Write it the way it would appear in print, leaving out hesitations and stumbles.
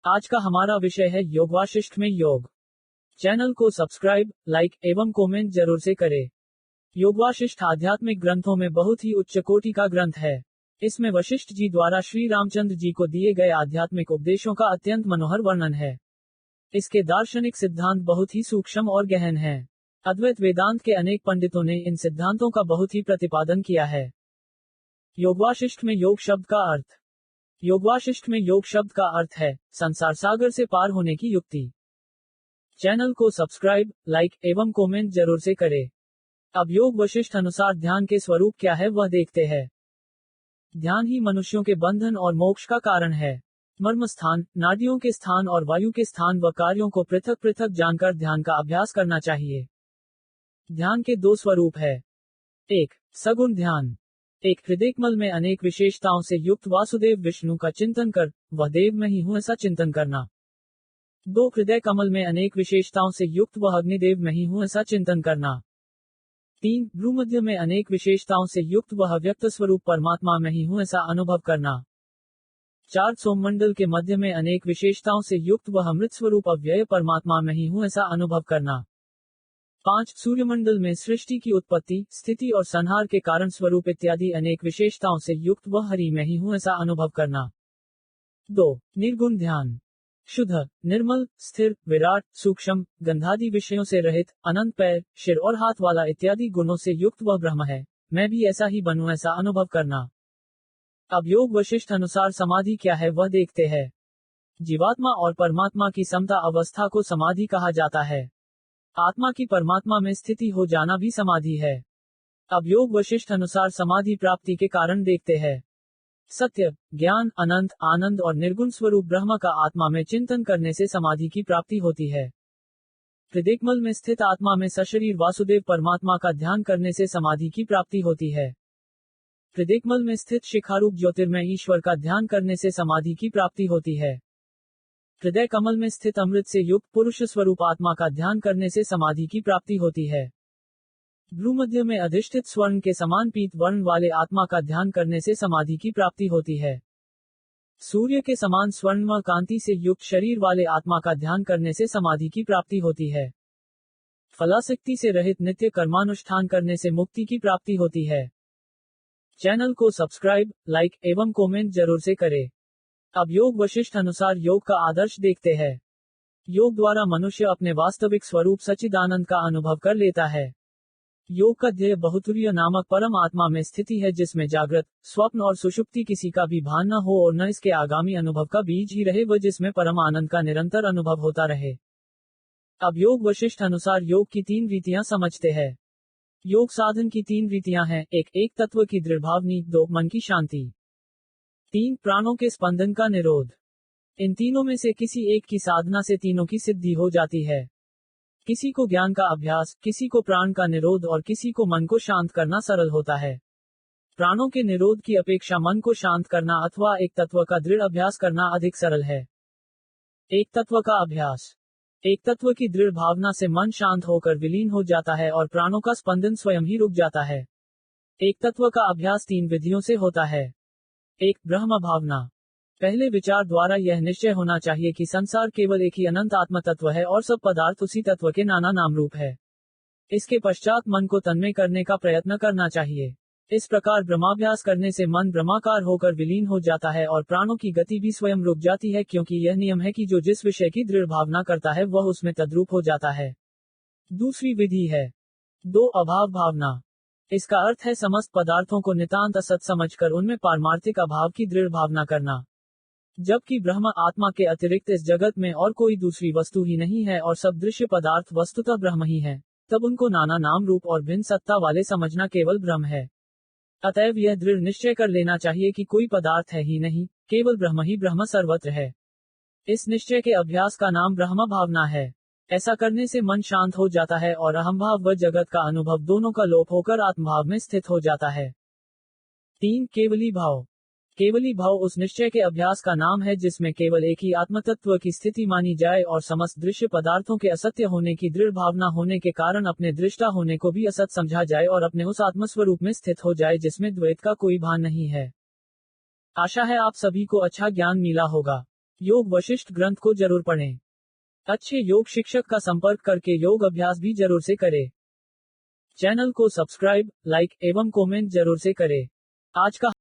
आज का हमारा विषय है योग वाशिष्ठ में योग। चैनल को सब्सक्राइब, लाइक एवं कमेंट जरूर से करें। योग वाशिष्ठ आध्यात्मिक ग्रंथों में बहुत ही उच्च कोटि का ग्रंथ है। इसमें वशिष्ठ जी द्वारा श्री रामचंद्र जी को दिए गए आध्यात्मिक उपदेशों का अत्यंत मनोहर वर्णन है। इसके दार्शनिक सिद्धांत बहुत ही सूक्ष्म और गहन हैं। अद्वैत वेदांत के अनेक पंडितों ने इन सिद्धांतों का बहुत ही प्रतिपादन किया है। योग वाशिष्ठ में योग शब्द का अर्थ। योग वाशिष्ठ में योग शब्द का अर्थ है संसार सागर से पार होने की युक्ति। चैनल को सब्सक्राइब, लाइक एवं कमेंट जरूर से करें। अब योग वशिष्ठ अनुसार ध्यान के स्वरूप क्या है वह देखते हैं। ध्यान ही मनुष्यों के बंधन और मोक्ष का कारण है। मर्म स्थान, नाड़ियों के स्थान और वायु के स्थान व कार्यों को पृथक पृथक जानकर ध्यान का अभ्यास करना चाहिए। ध्यान के दो स्वरूप है। एक, सगुण ध्यान। एक, हृदय कमल में अनेक विशेषताओं से युक्त वासुदेव विष्णु का चिंतन कर वह देव में ही हूं ऐसा चिंतन करना। दो, हृदय कमल में अनेक विशेषताओं से युक्त वह अग्निदेव में ही हूं ऐसा चिंतन करना। तीन, भ्रूमध्य में अनेक विशेषताओं से युक्त वह अव्यक्त स्वरूप परमात्मा में ही हूं ऐसा अनुभव करना। चार, सोममंडल के मध्य में अनेक विशेषताओं से युक्त वह अमृत स्वरूप अव्यय परमात्मा में ही हूं ऐसा अनुभव करना। पांच, सूर्यमंडल में सृष्टि की उत्पत्ति, स्थिति और संहार के कारण स्वरूप इत्यादि अनेक विशेषताओं से युक्त वह हरि में ही हूं ऐसा अनुभव करना। दो, निर्गुण ध्यान। शुद्ध, निर्मल, स्थिर, विराट, सूक्ष्म, गंधादि विषयों से रहित, अनंत पैर, सिर और हाथ वाला इत्यादि गुणों से युक्त वह ब्रह्म है, मैं भी ऐसा ही बनूं ऐसा अनुभव करना। अब योग वशिष्ठ अनुसार समाधि क्या है वह देखते हैं। जीवात्मा और परमात्मा की समता अवस्था को समाधि कहा जाता है। आत्मा की परमात्मा में स्थिति हो जाना भी समाधि है। अब योग वशिष्ठ अनुसार समाधि प्राप्ति के कारण देखते हैं। सत्य, ज्ञान, अनंत, आनंद और निर्गुण स्वरूप ब्रह्म का आत्मा में चिंतन करने से समाधि की प्राप्ति होती है। हृदय कमल में स्थित आत्मा में सशरीर वासुदेव परमात्मा का ध्यान करने से समाधि की प्राप्ति होती है। हृदय कमल में स्थित शिखारूप ज्योतिर्मय ईश्वर का ध्यान करने से समाधि की प्राप्ति होती है। हृदय कमल में स्थित अमृत से युक्त पुरुष स्वरूप आत्मा का ध्यान करने से समाधि की प्राप्ति होती है। भ्रूमध्य में अधिष्ठित स्वर्ण के समान पीत वर्ण वाले आत्मा का ध्यान करने से समाधि की प्राप्ति होती है। सूर्य के समान स्वर्णमय कांति से युक्त शरीर वाले आत्मा का ध्यान करने से समाधि की प्राप्ति होती है। फलासक्ति से रहित नित्य कर्मानुष्ठान करने से मुक्ति की प्राप्ति होती है। चैनल को सब्सक्राइब, लाइक एवं कमेंट जरूर से करें। अब योग वशिष्ठ अनुसार योग का आदर्श देखते हैं। योग द्वारा मनुष्य अपने वास्तविक स्वरूप सच्चिदानंद का अनुभव कर लेता है। योग का ध्येय बहुतुरीय नामक परम आत्मा में स्थिति है जिसमें जागृत, स्वप्न और सुषुप्ति किसी का भी भान न हो और न इसके आगामी अनुभव का बीज ही रहे व जिसमें परम आनंद का निरंतर अनुभव होता रहे। अब योग वशिष्ठ अनुसार योग की तीन रीतियां समझते हैं। योग साधन की तीन रीतियां हैं। एक तत्व की दृढ़भावनी। दो, मन की शांति। तीन, प्राणों के स्पंदन का निरोध। इन तीनों में से किसी एक की साधना से तीनों की सिद्धि हो जाती है। किसी को ज्ञान का अभ्यास, किसी को प्राण का निरोध और किसी को मन को शांत करना सरल होता है। प्राणों के निरोध की अपेक्षा मन को शांत करना अथवा एक तत्व का दृढ़ अभ्यास करना अधिक सरल है। एक तत्व का अभ्यास। एक तत्व की दृढ़ भावना से मन शांत होकर विलीन हो जाता है और प्राणों का स्पंदन स्वयं ही रुक जाता है। एक तत्व का अभ्यास तीन विधियों से होता है। एक, ब्रह्म भावना। पहले विचार द्वारा यह निश्चय होना चाहिए कि संसार केवल एक ही अनंत आत्म तत्व है और सब पदार्थ उसी तत्व के नाना नाम रूप है। इसके पश्चात मन को तन्मय करने का प्रयत्न करना चाहिए। इस प्रकार ब्रह्माभ्यास करने से मन ब्रह्माकार होकर विलीन हो जाता है और प्राणों की गति भी स्वयं रुक जाती है, क्योंकि यह नियम है कि जो जिस विषय की दृढ़ भावना करता है वह उसमें तद्रूप हो जाता है। दूसरी विधि है दो, अभाव भावना। इसका अर्थ है समस्त पदार्थों को नितांत असत समझकर उनमें पारमार्थिक अभाव की दृढ़ भावना करना। जबकि ब्रह्म आत्मा के अतिरिक्त इस जगत में और कोई दूसरी वस्तु ही नहीं है और सब दृश्य पदार्थ वस्तुतः ब्रह्म ही है, तब उनको नाना नाम रूप और भिन्न सत्ता वाले समझना केवल ब्रह्म है। अतएव यह दृढ़ निश्चय कर लेना चाहिए कि कोई पदार्थ है ही नहीं, केवल ब्रह्म ही ब्रह्म सर्वत्र है। इस निश्चय के अभ्यास का नाम ब्रह्म भावना है। ऐसा करने से मन शांत हो जाता है और अहंभाव व जगत का अनुभव दोनों का लोप होकर आत्मभाव में स्थित हो जाता है। तीन, केवली भाव। केवली भाव उस निश्चय के अभ्यास का नाम है जिसमें केवल एक ही आत्मतत्व की स्थिति मानी जाए और समस्त दृश्य पदार्थों के असत्य होने की दृढ़ भावना होने के कारण अपने दृष्टा होने को भी असत समझा जाए और अपने उस आत्मस्वरूप में स्थित हो जाए जिसमें द्वैत का कोई भान नहीं है। आशा है आप सभी को अच्छा ज्ञान मिला होगा। योग वशिष्ठ ग्रंथ को जरूर पढ़ें। अच्छे योग शिक्षक का संपर्क करके योग अभ्यास भी जरूर से करें। चैनल को सब्सक्राइब, लाइक एवं कमेंट जरूर से करें। आज का